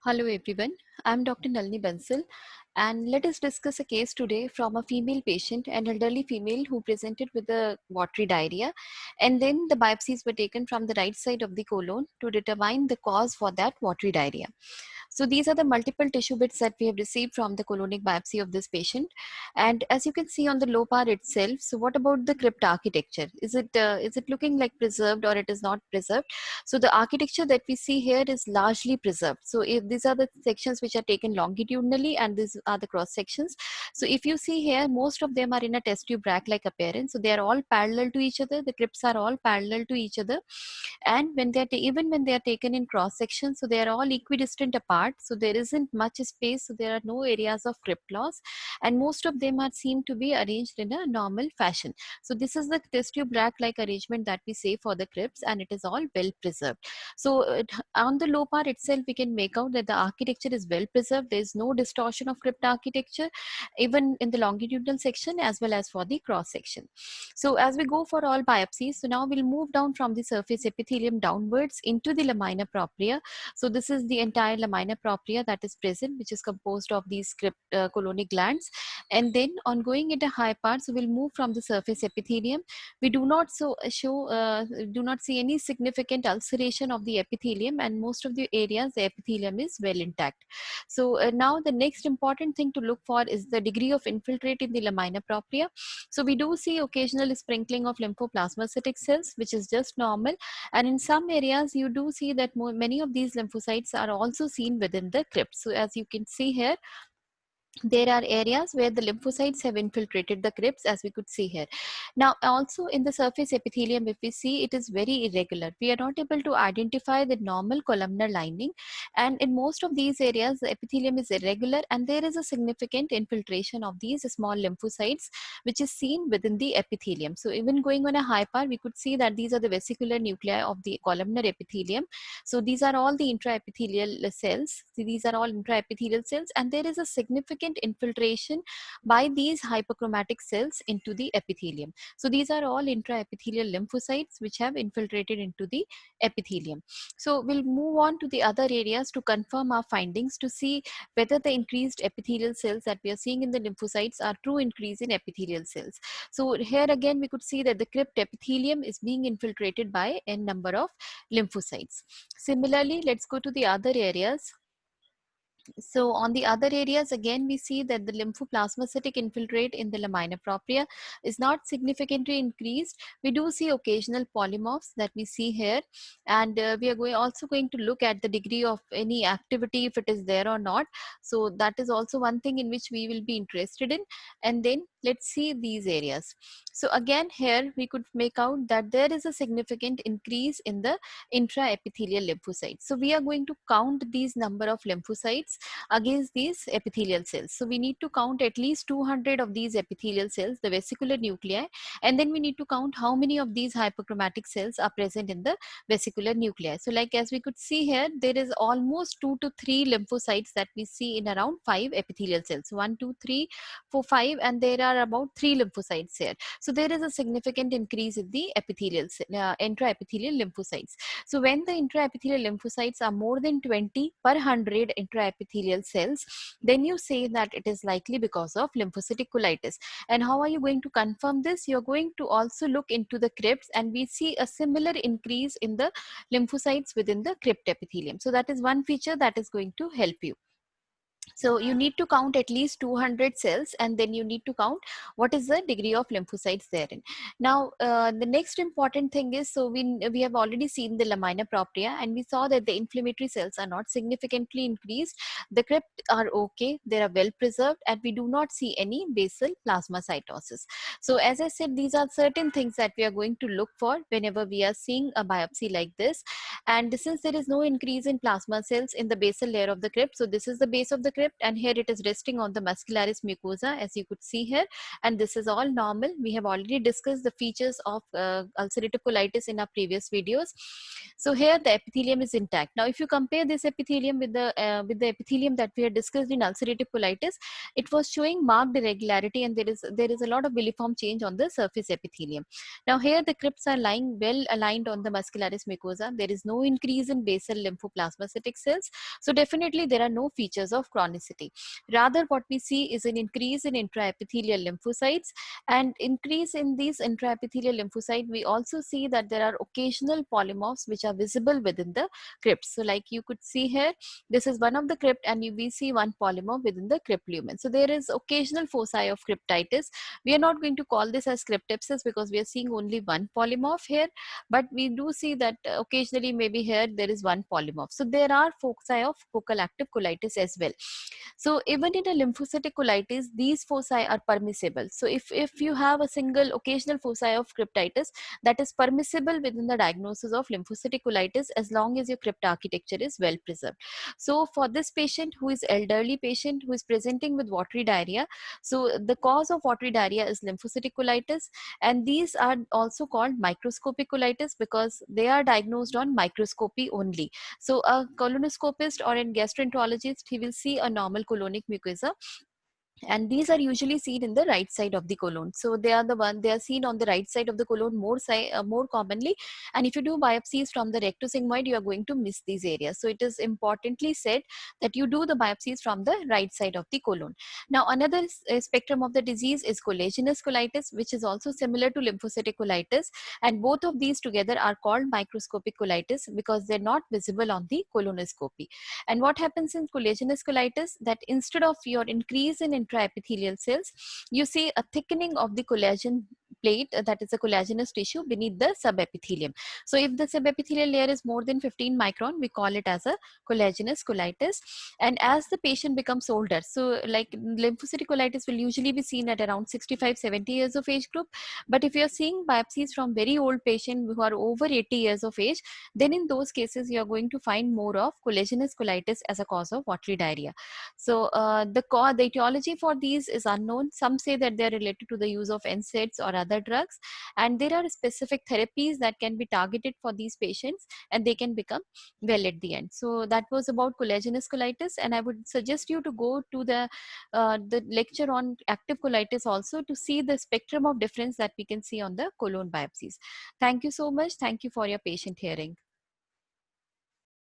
Hello everyone, I'm Dr. Nalini Bansal and let us discuss a case today from a female patient, an elderly female who presented with a watery diarrhea, and then the biopsies were taken from the right side of the colon to determine the cause for that watery diarrhea. So these are the multiple tissue bits that we have received from the colonic biopsy of this patient. And as you can see on the low part itself, so what about the crypt architecture? Is it looking like preserved or it is not preserved? So the architecture that we see here is largely preserved. So if these are the sections which are taken longitudinally and these are the cross sections. So if you see here, most of them are in a test tube rack like appearance. So they are all parallel to each other. The crypts are all parallel to each other. And when they are even when they are taken in cross section, so they are all equidistant apart. So there isn't much space. So there are no areas of crypt loss. And most of them are seen to be arranged in a normal fashion. So this is the test tube rack like arrangement that we say for the crypts, and it is all well preserved. So on the low part itself, we can make out that the architecture is well preserved. There is no distortion of crypt architecture, even in the longitudinal section as well as for the cross section. So as we go for all biopsies, so now we'll move down from the surface epithelium downwards into the lamina propria. So this is the entire lamina propria that is present, which is composed of these crypt colonic glands. And then on going into high part, so we'll move from the surface epithelium. We do not do not see any significant ulceration of the epithelium, and most of the areas the epithelium is well intact. So now the next important thing to look for is the degree of infiltrate in the lamina propria. So we do see occasional sprinkling of lymphoplasmacytic cells, which is just normal. And in some areas, you do see that many of these lymphocytes are also seen within the crypt. So as you can see here, there are areas where the lymphocytes have infiltrated the crypts, as we could see here. Now also in the surface epithelium, if we see, it is very irregular. We are not able to identify the normal columnar lining, and in most of these areas the epithelium is irregular and there is a significant infiltration of these small lymphocytes which is seen within the epithelium. So even going on a high part, we could see that these are the vesicular nuclei of the columnar epithelium. So these are all the intraepithelial cells. So these are all intraepithelial cells, and there is a significant infiltration by these hyperchromatic cells into the epithelium. So these are all intraepithelial lymphocytes which have infiltrated into the epithelium. So we'll move on to the other areas to confirm our findings, to see whether the increased epithelial cells that we are seeing in the lymphocytes are true increase in epithelial cells. So here again, we could see that the crypt epithelium is being infiltrated by a number of lymphocytes. Similarly, let's go to the other areas. So on the other areas, again, we see that the lymphoplasmacytic infiltrate in the lamina propria is not significantly increased. We do see occasional polymorphs that we see here, and we are also going to look at the degree of any activity, if it is there or not. So that is also one thing in which we will be interested in. And then let's see these areas. So again, here we could make out that there is a significant increase in the intraepithelial lymphocytes. So we are going to count these number of lymphocytes against these epithelial cells. So we need to count at least 200 of these epithelial cells, the vesicular nuclei, and then we need to count how many of these hyperchromatic cells are present in the vesicular nuclei. So like as we could see here, there is almost 2 to 3 lymphocytes that we see in around 5 epithelial cells. 1, 2, 3, 4, 5, and there are about 3 lymphocytes here. So there is a significant increase in the intraepithelial lymphocytes. So when the intraepithelial lymphocytes are more than 20 per 100 intraepithelial cells, then you say that it is likely because of lymphocytic colitis. And how are you going to confirm this? You're going to also look into the crypts, and we see a similar increase in the lymphocytes within the crypt epithelium. So that is one feature that is going to help you. So you need to count at least 200 cells, and then you need to count what is the degree of lymphocytes therein. Now, the next important thing is, so we have already seen the lamina propria, and we saw that the inflammatory cells are not significantly increased. The crypt are okay, they are well preserved, and we do not see any basal plasmacytosis. So as I said, these are certain things that we are going to look for whenever we are seeing a biopsy like this. And since there is no increase in plasma cells in the basal layer of the crypt, so this is the base of the crypt, crypt, and here it is resting on the muscularis mucosa, as you could see here, and this is all normal. We have already discussed the features of ulcerative colitis in our previous videos. So here the epithelium is intact. Now if you compare this epithelium with the epithelium that we had discussed in ulcerative colitis, it was showing marked irregularity, and there is a lot of villiform change on the surface epithelium. Now here the crypts are lying well aligned on the muscularis mucosa. There is no increase in basal lymphoplasmacytic cells, so definitely there are no features of chronicity. Rather, what we see is an increase in intraepithelial lymphocytes, and increase in these intraepithelial lymphocyte, we also see that there are occasional polymorphs which are visible within the crypts. So like you could see here, this is one of the crypt, and we see one polymorph within the crypt lumen. So there is occasional foci of cryptitis. We are not going to call this as cryptepsis because we are seeing only one polymorph here, but we do see that occasionally maybe here there is one polymorph. So there are foci of focal active colitis as well. So even in a lymphocytic colitis, these foci are permissible. So if you have a single occasional foci of cryptitis, that is permissible within the diagnosis of lymphocytic colitis as long as your crypt architecture is well preserved. So for this patient who is elderly patient who is presenting with watery diarrhea, so the cause of watery diarrhea is lymphocytic colitis, and these are also called microscopic colitis because they are diagnosed on microscopy only. So a colonoscopist or a gastroenterologist, he will see a normal colonic mucosa, and these are usually seen in the right side of the colon. So they are seen on the right side of the colon more commonly, and if you do biopsies from the rectosigmoid, you are going to miss these areas. So it is importantly said that you do the biopsies from the right side of the colon. Now another spectrum of the disease is collagenous colitis, which is also similar to lymphocytic colitis, and both of these together are called microscopic colitis because they're not visible on the colonoscopy. And what happens in collagenous colitis, that instead of your increase in intraepithelial cells, you see a thickening of the collagen plate, that is a collagenous tissue beneath the subepithelium. So if the subepithelial layer is more than 15 micron, we call it as a collagenous colitis. And as the patient becomes older, so like lymphocytic colitis will usually be seen at around 65-70 years of age group, but if you're seeing biopsies from very old patients who are over 80 years of age, then in those cases you are going to find more of collagenous colitis as a cause of watery diarrhea. So the etiology for these is unknown. Some say that they are related to the use of NSAIDs or other drugs, and there are specific therapies that can be targeted for these patients, and they can become well at the end. So that was about collagenous colitis, and I would suggest you to go to the lecture on active colitis also to see the spectrum of difference that we can see on the colon biopsies. Thank you so much. Thank you for your patient hearing.